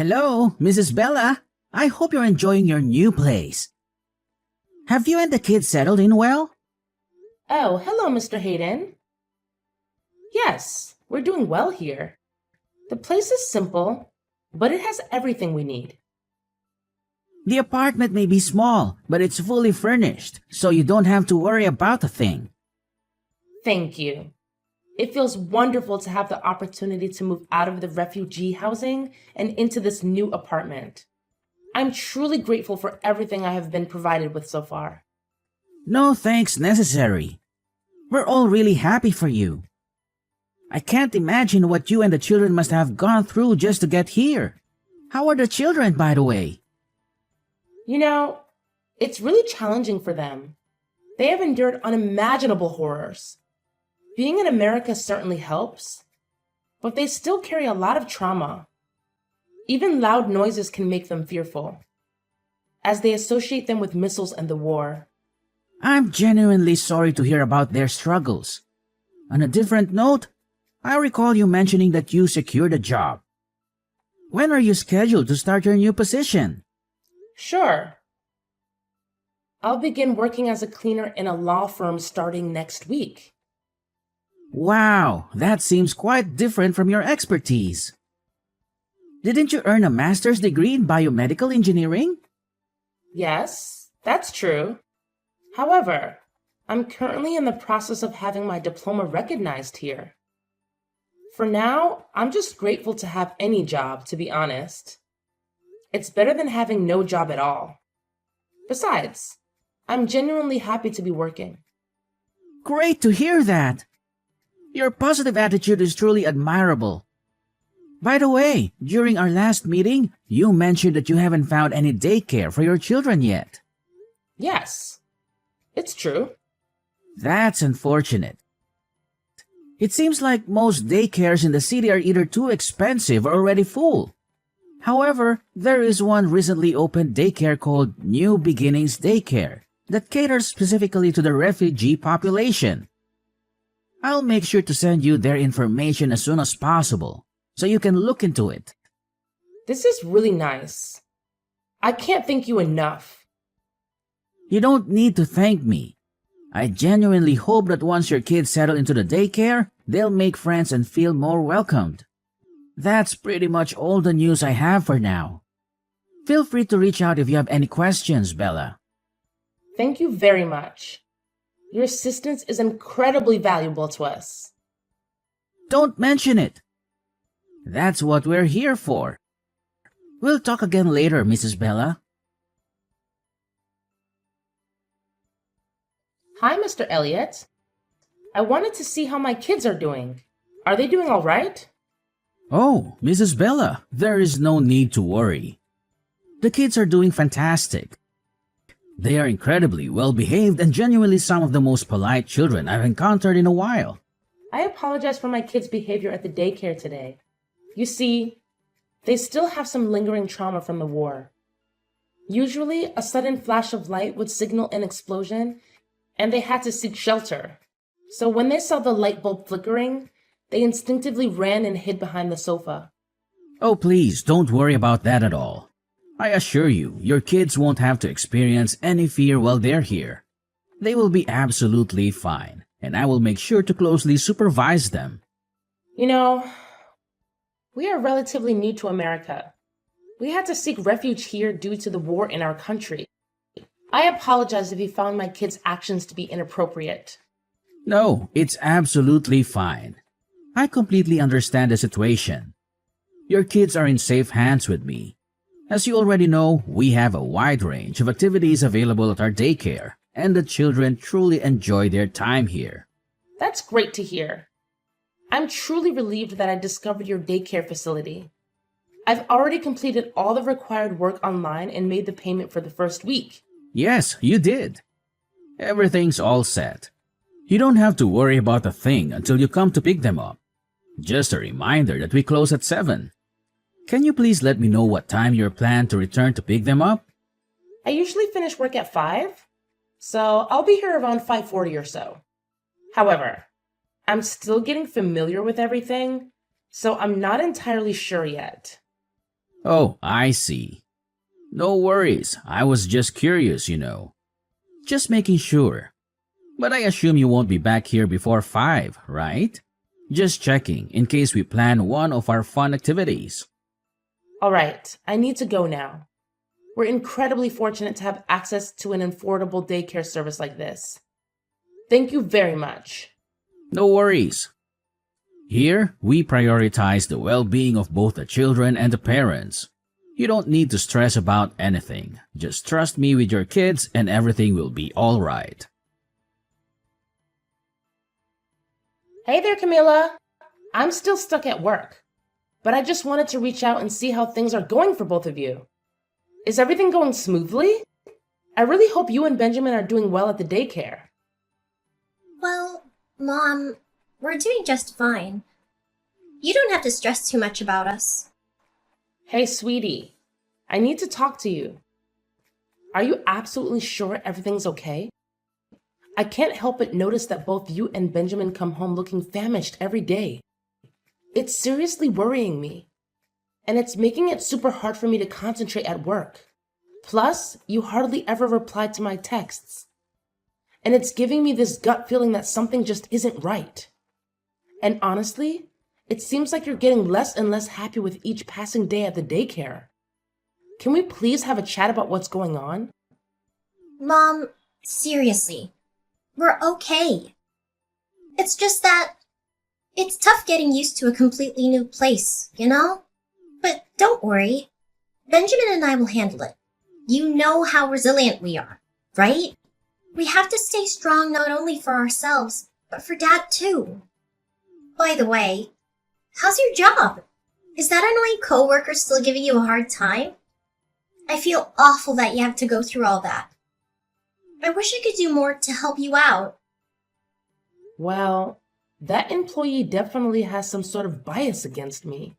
Hello, Mrs. Bella. I hope you're enjoying your new place. Have you and the kids settled in well? Oh, hello, Mr. Hayden. Yes, we're doing well here. The place is simple, but it has everything we need. The apartment may be small, but it's fully furnished, so you don't have to worry about a thing. Thank you. It feels wonderful to have the opportunity to move out of the refugee housing and into this new apartment. I'm truly grateful for everything I have been provided with so far. No thanks necessary. We're all really happy for you. I can't imagine what you and the children must have gone through just to get here. How are the children, by the way? You know, it's really challenging for them. They have endured unimaginable horrors. Being in America certainly helps, but they still carry a lot of trauma. Even loud noises can make them fearful, as they associate them with missiles and the war. I'm genuinely sorry to hear about their struggles. On a different note, I recall you mentioning that you secured a job. When are you scheduled to start your new position? Sure. I'll begin working as a cleaner in a law firm starting next week. Wow, that seems quite different from your expertise. Didn't you earn a master's degree in biomedical engineering? Yes, that's true. However, I'm currently in the process of having my diploma recognized here. For now, I'm just grateful to have any job, to be honest. It's better than having no job at all. Besides, I'm genuinely happy to be working. Great to hear that. Your positive attitude is truly admirable. By the way, during our last meeting, you mentioned that you haven't found any daycare for your children yet. Yes, it's true. That's unfortunate. It seems like most daycares in the city are either too expensive or already full. However, there is one recently opened daycare called New Beginnings Daycare that caters specifically to the refugee population. I'll make sure to send you their information as soon as possible, so you can look into it. This is really nice. I can't thank you enough. You don't need to thank me. I genuinely hope that once your kids settle into the daycare, they'll make friends and feel more welcomed. That's pretty much all the news I have for now. Feel free to reach out if you have any questions, Bella. Thank you very much. Your assistance is incredibly valuable to us. Don't mention it. That's what we're here for. We'll talk again later, Mrs. Bella. Hi, Mr. Elliott. I wanted to see how my kids are doing. Are they doing all right? Oh, Mrs. Bella, there is no need to worry. The kids are doing fantastic. They are incredibly well behaved and genuinely some of the most polite children I've encountered in a while. I apologize for my kids' behavior at the daycare today. You see, they still have some lingering trauma from the war. Usually, a sudden flash of light would signal an explosion, and they had to seek shelter. So when they saw the light bulb flickering, they instinctively ran and hid behind the sofa. Oh, please, don't worry about that at all. I assure you, your kids won't have to experience any fear while they're here. They will be absolutely fine, and I will make sure to closely supervise them. You know, we are relatively new to America. We had to seek refuge here due to the war in our country. I apologize if you found my kids' actions to be inappropriate. No, it's absolutely fine. I completely understand the situation. Your kids are in safe hands with me. As you already know, we have a wide range of activities available at our daycare, and the children truly enjoy their time here. That's great to hear. I'm truly relieved that I discovered your daycare facility. I've already completed all the required work online and made the payment for the first week. Yes, you did. Everything's all set. You don't have to worry about a thing until you come to pick them up. Just a reminder that we close at 7. Can you please let me know what time you're planned to return to pick them up? I usually finish work at 5, so I'll be here around 5:40 or so. However, I'm still getting familiar with everything, so I'm not entirely sure yet. Oh, I see. No worries, I was just curious. Just making sure. But I assume you won't be back here before 5, right? Just checking in case we plan one of our fun activities. All right, I need to go now. We're incredibly fortunate to have access to an affordable daycare service like this. Thank you very much. No worries. Here, we prioritize the well-being of both the children and the parents. You don't need to stress about anything. Just trust me with your kids and everything will be all right. Hey there, Camila. I'm still stuck at work, but I just wanted to reach out and see how things are going for both of you. Is everything going smoothly? I really hope you and Benjamin are doing well at the daycare. Well, Mom, we're doing just fine. You don't have to stress too much about us. Hey, sweetie, I need to talk to you. Are you absolutely sure everything's okay? I can't help but notice that both you and Benjamin come home looking famished every day. It's seriously worrying me, and it's making it super hard for me to concentrate at work. Plus, you hardly ever reply to my texts. And it's giving me this gut feeling that something just isn't right. And honestly, it seems like you're getting less and less happy with each passing day at the daycare. Can we please have a chat about what's going on? Mom, seriously, we're okay. It's just that it's tough getting used to a completely new place, you know? But don't worry. Benjamin and I will handle it. You know how resilient we are, right? We have to stay strong not only for ourselves, but for Dad too. By the way, how's your job? Is that annoying coworker still giving you a hard time? I feel awful that you have to go through all that. I wish I could do more to help you out. Well, that employee definitely has some sort of bias against me.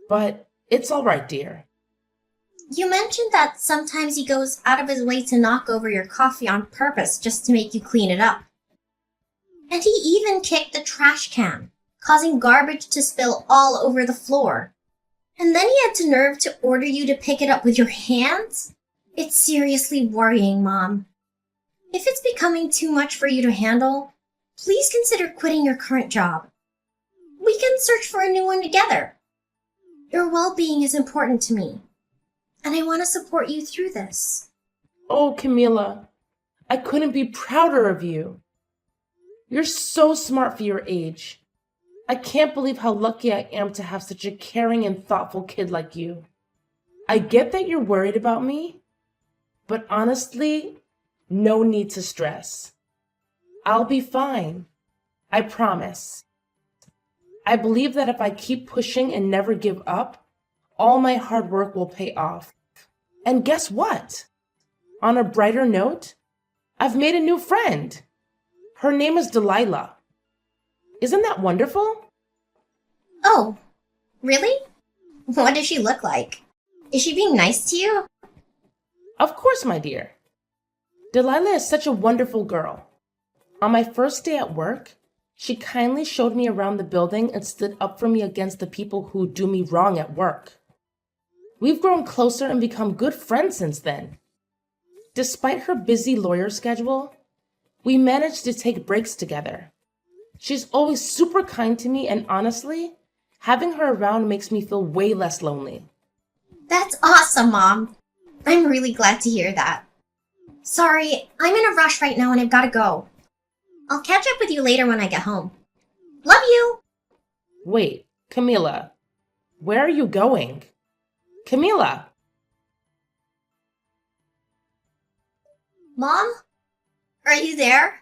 But it's all right, dear. You mentioned that sometimes he goes out of his way to knock over your coffee on purpose just to make you clean it up. And he even kicked the trash can, causing garbage to spill all over the floor. And then he had the nerve to order you to pick it up with your hands? It's seriously worrying, Mom. If it's becoming too much for you to handle, please consider quitting your current job. We can search for a new one together. Your well-being is important to me, and I want to support you through this. Oh, Camila, I couldn't be prouder of you. You're so smart for your age. I can't believe how lucky I am to have such a caring and thoughtful kid like you. I get that you're worried about me, but honestly, no need to stress. I'll be fine. I promise. I believe that if I keep pushing and never give up, all my hard work will pay off. And guess what? On a brighter note, I've made a new friend. Her name is Delilah. Isn't that wonderful? Oh, really? What does she look like? Is she being nice to you? Of course, my dear. Delilah is such a wonderful girl. On my first day at work, she kindly showed me around the building and stood up for me against the people who do me wrong at work. We've grown closer and become good friends since then. Despite her busy lawyer schedule, we managed to take breaks together. She's always super kind to me, and honestly, having her around makes me feel way less lonely. That's awesome, Mom. I'm really glad to hear that. Sorry, I'm in a rush right now and I've gotta go. I'll catch up with you later when I get home. Love you! Wait, Camila, where are you going? Camila! Mom? Are you there?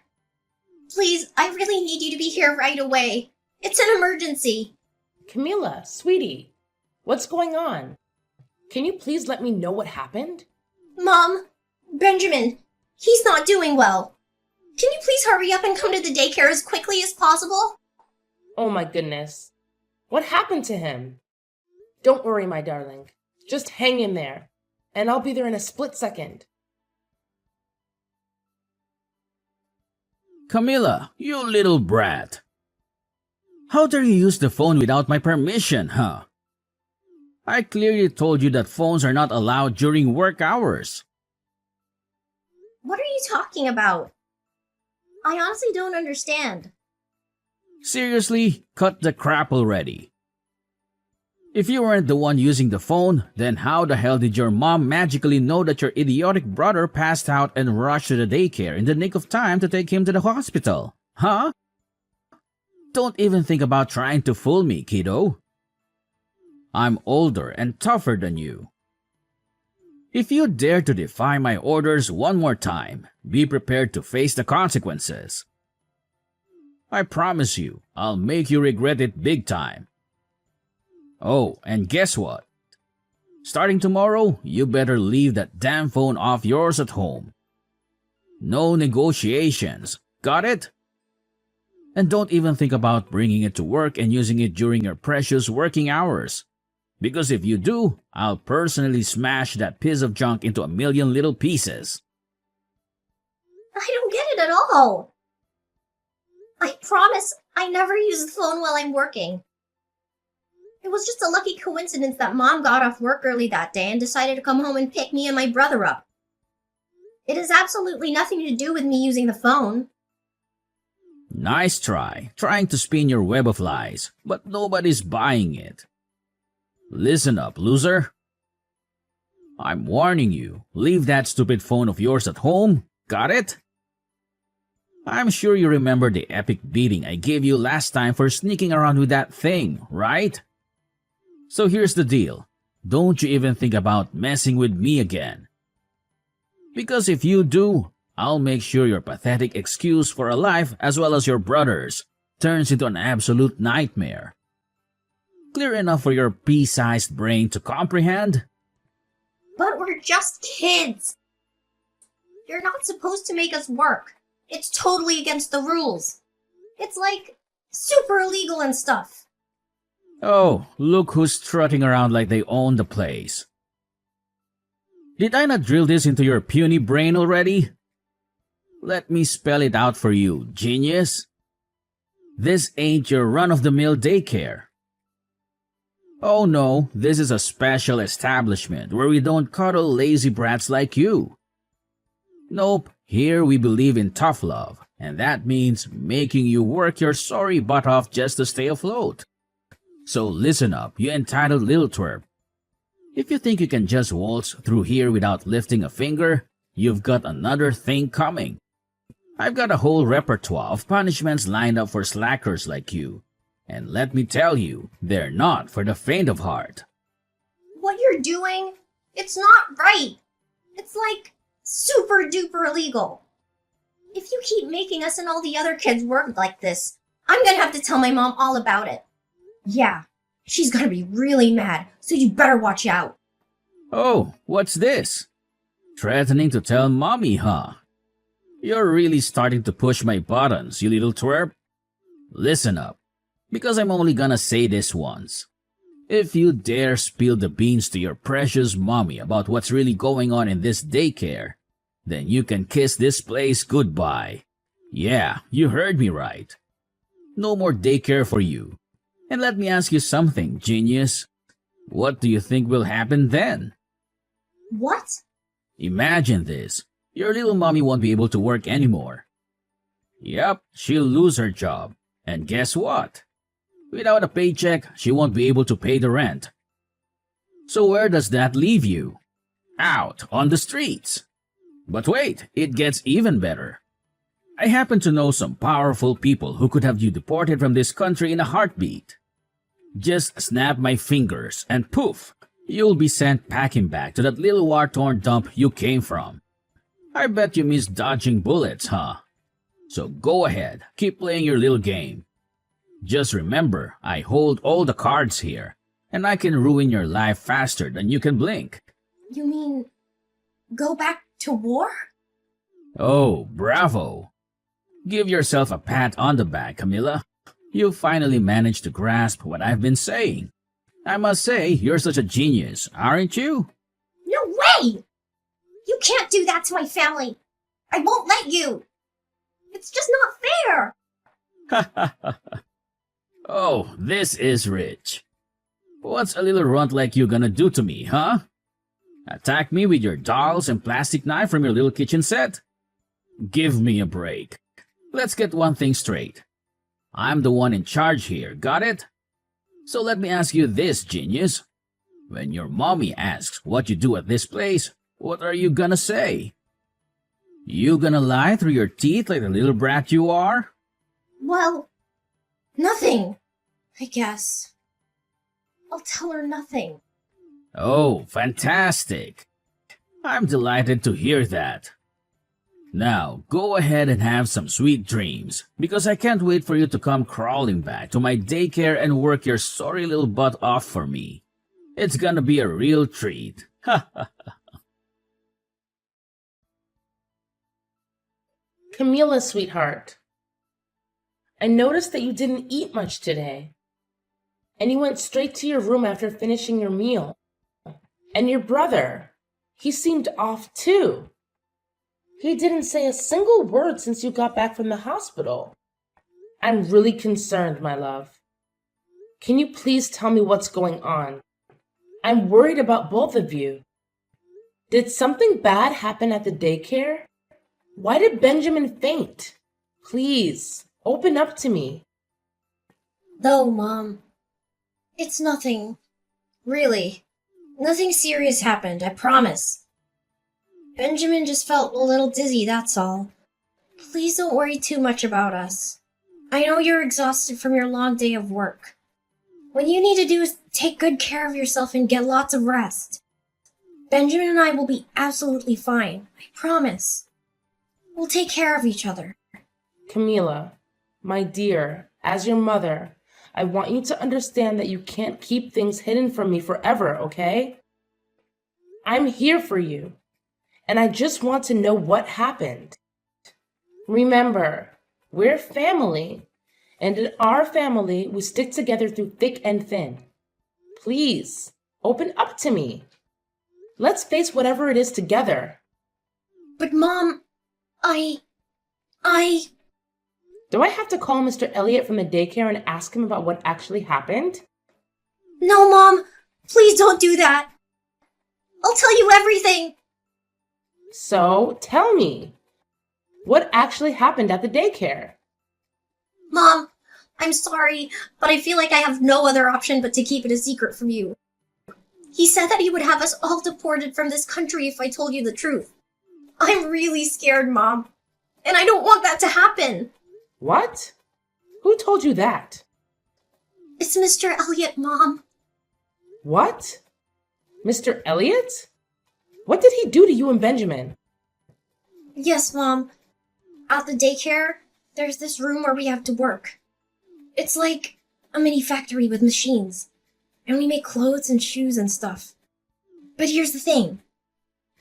Please, I really need you to be here right away. It's an emergency. Camila, sweetie, what's going on? Can you please let me know what happened? Mom, Benjamin, he's not doing well. Can you please hurry up and come to the daycare as quickly as possible? Oh my goodness. What happened to him? Don't worry, my darling. Just hang in there, and I'll be there in a split second. Camilla, you little brat. How dare you use the phone without my permission, huh? I clearly told you that phones are not allowed during work hours. What are you talking about? I honestly don't understand. Seriously, cut the crap already. If you weren't the one using the phone, then how the hell did your mom magically know that your idiotic brother passed out and rushed to the daycare in the nick of time to take him to the hospital? Huh? Don't even think about trying to fool me, kiddo. I'm older and tougher than you. If you dare to defy my orders one more time, be prepared to face the consequences. I promise you, I'll make you regret it big time. Oh, and guess what? Starting tomorrow, you better leave that damn phone off yours at home. No negotiations, got it? And don't even think about bringing it to work and using it during your precious working hours. Because if you do, I'll personally smash that piece of junk into a million little pieces. I don't get it at all. I promise I never use the phone while I'm working. It was just a lucky coincidence that Mom got off work early that day and decided to come home and pick me and my brother up. It has absolutely nothing to do with me using the phone. Nice try, trying to spin your web of lies, but nobody's buying it. Listen up, loser. I'm warning you, leave that stupid phone of yours at home, got it? I'm sure you remember the epic beating I gave you last time for sneaking around with that thing, right? So here's the deal, don't you even think about messing with me again. Because if you do, I'll make sure your pathetic excuse for a life as well as your brother's turns into an absolute nightmare. Clear enough for your pea-sized brain to comprehend? But we're just kids. You're not supposed to make us work. It's totally against the rules. It's like super illegal and stuff. Oh, look who's strutting around like they own the place. Did I not drill this into your puny brain already? Let me spell it out for you, genius. This ain't your run-of-the-mill daycare. Oh no, this is a special establishment where we don't cuddle lazy brats like you. Nope, here we believe in tough love, and that means making you work your sorry butt off just to stay afloat. So listen up, you entitled little twerp. If you think you can just waltz through here without lifting a finger, you've got another thing coming. I've got a whole repertoire of punishments lined up for slackers like you. And let me tell you, they're not for the faint of heart. What you're doing, it's not right. It's like super duper illegal. If you keep making us and all the other kids work like this, I'm gonna have to tell my mom all about it. Yeah, she's gonna be really mad, so you better watch out. Oh, what's this? Threatening to tell mommy, huh? You're really starting to push my buttons, you little twerp. Listen up, because I'm only gonna say this once. If you dare spill the beans to your precious mommy about what's really going on in this daycare, then you can kiss this place goodbye. Yeah, you heard me right. No more daycare for you. And let me ask you something, genius. What do you think will happen then? What? Imagine this. Your little mommy won't be able to work anymore. Yep, she'll lose her job. And guess what? Without a paycheck, she won't be able to pay the rent. So where does that leave you? Out on the streets. But wait, it gets even better. I happen to know some powerful people who could have you deported from this country in a heartbeat. Just snap my fingers and poof, you'll be sent packing back to that little war-torn dump you came from. I bet you miss dodging bullets, huh? So go ahead, keep playing your little game. Just remember, I hold all the cards here, and I can ruin your life faster than you can blink. You mean go back to war? Oh, bravo. Give yourself a pat on the back, Camilla. You finally managed to grasp what I've been saying. I must say, you're such a genius, aren't you? No way! You can't do that to my family. I won't let you. It's just not fair. Oh, this is rich. What's a little runt like you gonna do to me, huh? Attack me with your dolls and plastic knife from your little kitchen set? Give me a break. Let's get one thing straight. I'm the one in charge here, got it? So let me ask you this, genius. When your mommy asks what you do at this place, what are you gonna say? You gonna lie through your teeth like the little brat you are? Well, nothing, I guess. I'll tell her nothing. Oh, fantastic. I'm delighted to hear that. Now, go ahead and have some sweet dreams, because I can't wait for you to come crawling back to my daycare and work your sorry little butt off for me. It's gonna be a real treat. Ha ha. Camila, sweetheart, I noticed that you didn't eat much today, and you went straight to your room after finishing your meal. And your brother, he seemed off too. He didn't say a single word since you got back from the hospital. I'm really concerned, my love. Can you please tell me what's going on? I'm worried about both of you. Did something bad happen at the daycare? Why did Benjamin faint? Please, open up to me. No, Mom. It's nothing. Really. Nothing serious happened, I promise. Benjamin just felt a little dizzy, that's all. Please don't worry too much about us. I know you're exhausted from your long day of work. What you need to do is take good care of yourself and get lots of rest. Benjamin and I will be absolutely fine, I promise. We'll take care of each other. Camila, my dear, as your mother, I want you to understand that you can't keep things hidden from me forever, okay? I'm here for you, and I just want to know what happened. Remember, we're family, and in our family, we stick together through thick and thin. Please, open up to me. Let's face whatever it is together. But Mom, I... Do I have to call Mr. Elliot from the daycare and ask him about what actually happened? No, Mom! Please don't do that! I'll tell you everything! So, tell me, what actually happened at the daycare? Mom, I'm sorry, but I feel like I have no other option but to keep it a secret from you. He said that he would have us all deported from this country if I told you the truth. I'm really scared, Mom, and I don't want that to happen. What? Who told you that? It's Mr. Elliot, Mom. What? Mr. Elliot? What did he do to you and Benjamin? Yes, Mom. At the daycare, there's this room where we have to work. It's like a mini factory with machines, and we make clothes and shoes and stuff. But here's the thing.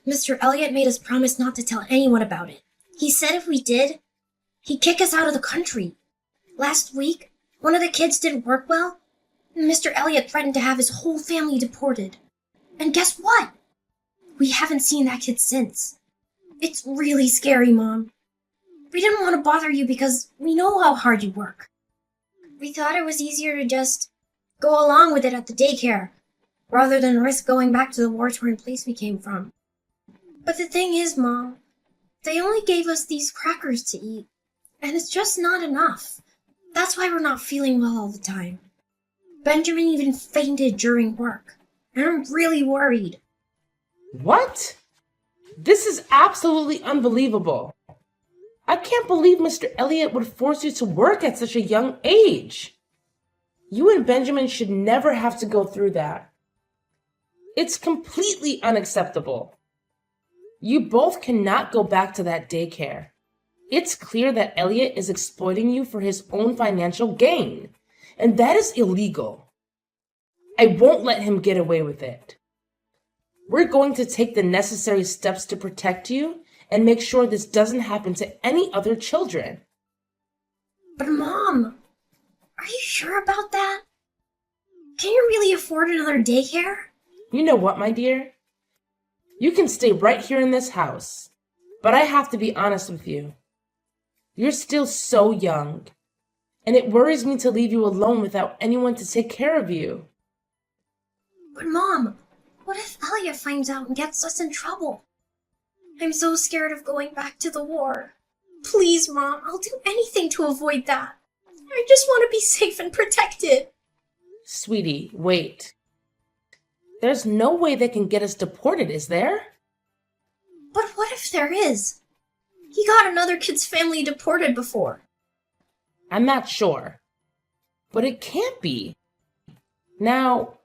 Mr. Elliot made us promise not to tell anyone about it. He said if we did, he'd kick us out of the country. Last week, one of the kids didn't work well, and Mr. Elliot threatened to have his whole family deported. And guess what? We haven't seen that kid since. It's really scary, Mom. We didn't want to bother you because we know how hard you work. We thought it was easier to just go along with it at the daycare, rather than risk going back to the war-torn place we came from. But the thing is, Mom, they only gave us these crackers to eat, and it's just not enough. That's why we're not feeling well all the time. Benjamin even fainted during work, and I'm really worried. What? This is absolutely unbelievable. I can't believe Mr. Elliot would force you to work at such a young age. You and Benjamin should never have to go through that. It's completely unacceptable. You both cannot go back to that daycare. It's clear that Elliot is exploiting you for his own financial gain, and that is illegal. I won't let him get away with it. We're going to take the necessary steps to protect you and make sure this doesn't happen to any other children. But Mom, are you sure about that? Can you really afford another daycare? You know what, my dear? You can stay right here in this house, but I have to be honest with you. You're still so young, and it worries me to leave you alone without anyone to take care of you. But Mom, what if Elliot finds out and gets us in trouble? I'm so scared of going back to the war. Please, Mom, I'll do anything to avoid that. I just want to be safe and protected. Sweetie, wait. There's no way they can get us deported, is there? But what if there is? He got another kid's family deported before. I'm not sure. But it can't be. Now,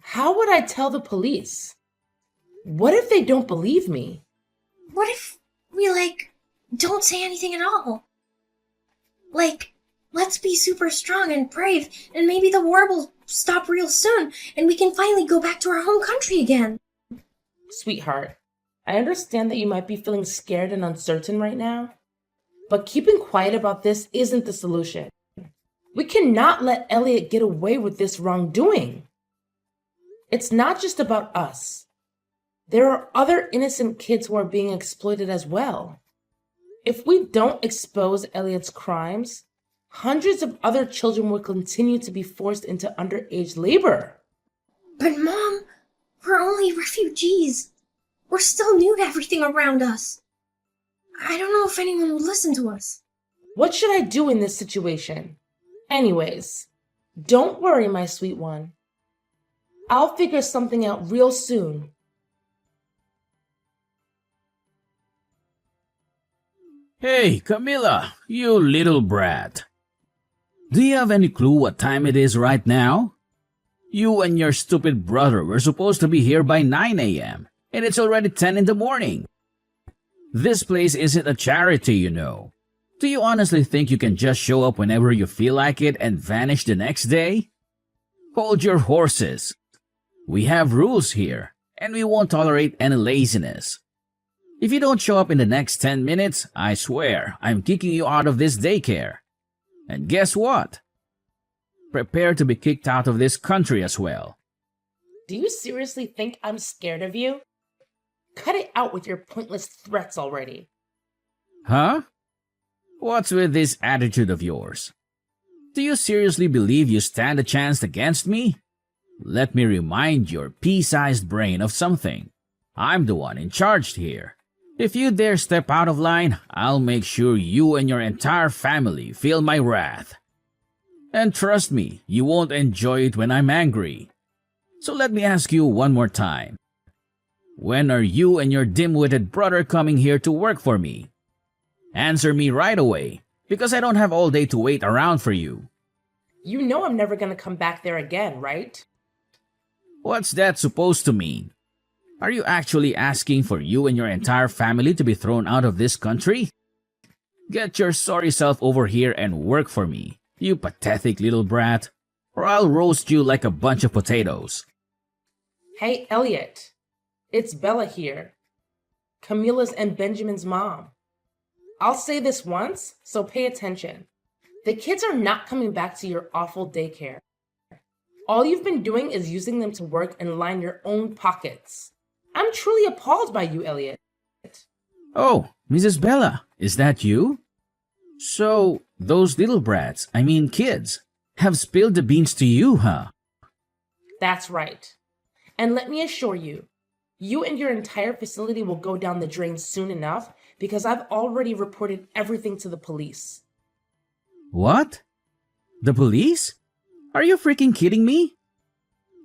how would I tell the police? What if they don't believe me? What if we, don't say anything at all? Let's be super strong and brave, and maybe the war will stop real soon, and we can finally go back to our home country again. Sweetheart, I understand that you might be feeling scared and uncertain right now, but keeping quiet about this isn't the solution. We cannot let Elliot get away with this wrongdoing. It's not just about us. There are other innocent kids who are being exploited as well. If we don't expose Elliot's crimes, hundreds of other children will continue to be forced into underage labor. But Mom, we're only refugees. We're still new to everything around us. I don't know if anyone will listen to us. What should I do in this situation? Anyways, don't worry, my sweet one. I'll figure something out real soon. Hey, Camilla, you little brat. Do you have any clue what time it is right now? You and your stupid brother were supposed to be here by 9 a.m., and it's already 10 in the morning. This place isn't a charity, you know. Do you honestly think you can just show up whenever you feel like it and vanish the next day? Hold your horses. We have rules here, and we won't tolerate any laziness. If you don't show up in the next 10 minutes, I swear I'm kicking you out of this daycare. And guess what? Prepare to be kicked out of this country as well. Do you seriously think I'm scared of you? Cut it out with your pointless threats already. Huh? What's with this attitude of yours? Do you seriously believe you stand a chance against me? Let me remind your pea-sized brain of something. I'm the one in charge here. If you dare step out of line, I'll make sure you and your entire family feel my wrath. And trust me, you won't enjoy it when I'm angry. So let me ask you one more time. When are you and your dim-witted brother coming here to work for me? Answer me right away, because I don't have all day to wait around for you. You know I'm never gonna come back there again, right? What's that supposed to mean? Are you actually asking for you and your entire family to be thrown out of this country? Get your sorry self over here and work for me, you pathetic little brat, or I'll roast you like a bunch of potatoes. Hey, Elliot. It's Bella here. Camilla's and Benjamin's mom. I'll say this once, so pay attention. The kids are not coming back to your awful daycare. All you've been doing is using them to work and line your own pockets. I'm truly appalled by you, Elliot. Oh, Mrs. Bella, is that you? So, those little brats, kids, have spilled the beans to you, huh? That's right. And let me assure you, you and your entire facility will go down the drain soon enough because I've already reported everything to the police. What? The police? Are you freaking kidding me?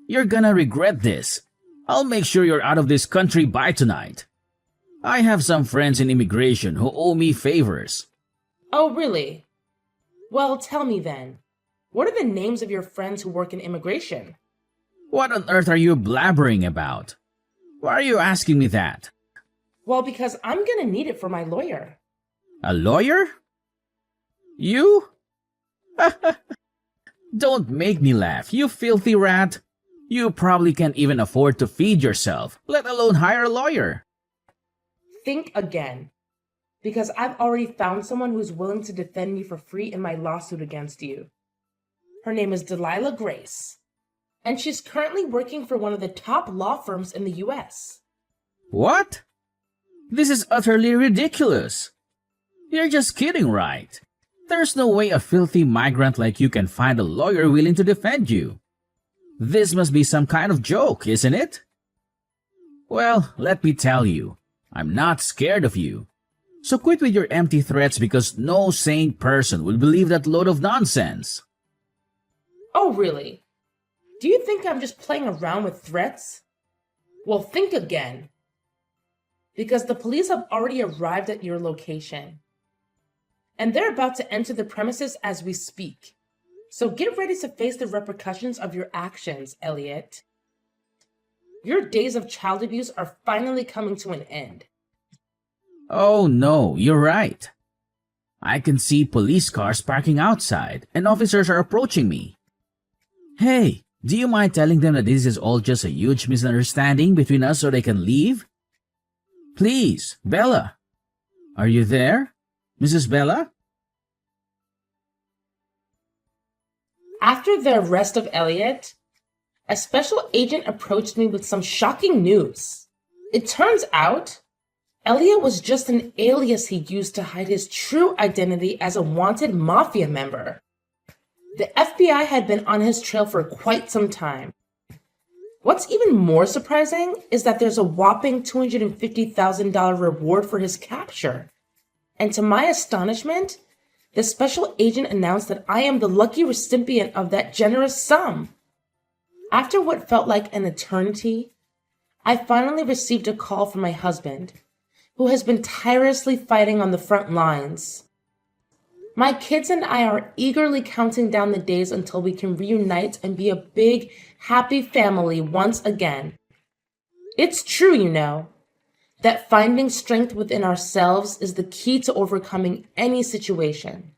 You're gonna regret this. I'll make sure you're out of this country by tonight. I have some friends in immigration who owe me favors. Oh, really? Well, tell me then. What are the names of your friends who work in immigration? What on earth are you blabbering about? Why are you asking me that? Well, because I'm gonna need it for my lawyer. A lawyer? You? Don't make me laugh, you filthy rat. You probably can't even afford to feed yourself, let alone hire a lawyer. Think again. Because I've already found someone who's willing to defend me for free in my lawsuit against you. Her name is Delilah Grace. And she's currently working for one of the top law firms in the US. What? This is utterly ridiculous. You're just kidding, right? There's no way a filthy migrant like you can find a lawyer willing to defend you. This must be some kind of joke, isn't it? Well, let me tell you, I'm not scared of you. So quit with your empty threats because no sane person will believe that load of nonsense. Oh, really? Do you think I'm just playing around with threats? Well, think again. Because the police have already arrived at your location. And they're about to enter the premises as we speak. So get ready to face the repercussions of your actions, Elliot. Your days of child abuse are finally coming to an end. Oh no, you're right. I can see police cars parking outside and officers are approaching me. Hey, do you mind telling them that this is all just a huge misunderstanding between us so they can leave? Please, Bella. Are you there? Mrs. Bella? After the arrest of Elliot, a special agent approached me with some shocking news. It turns out, Elliot was just an alias he used to hide his true identity as a wanted mafia member. The FBI had been on his trail for quite some time. What's even more surprising is that there's a whopping $250,000 reward for his capture. And to my astonishment, the special agent announced that I am the lucky recipient of that generous sum. After what felt like an eternity, I finally received a call from my husband, who has been tirelessly fighting on the front lines. My kids and I are eagerly counting down the days until we can reunite and be a big, happy family once again. It's true, you know, that finding strength within ourselves is the key to overcoming any situation.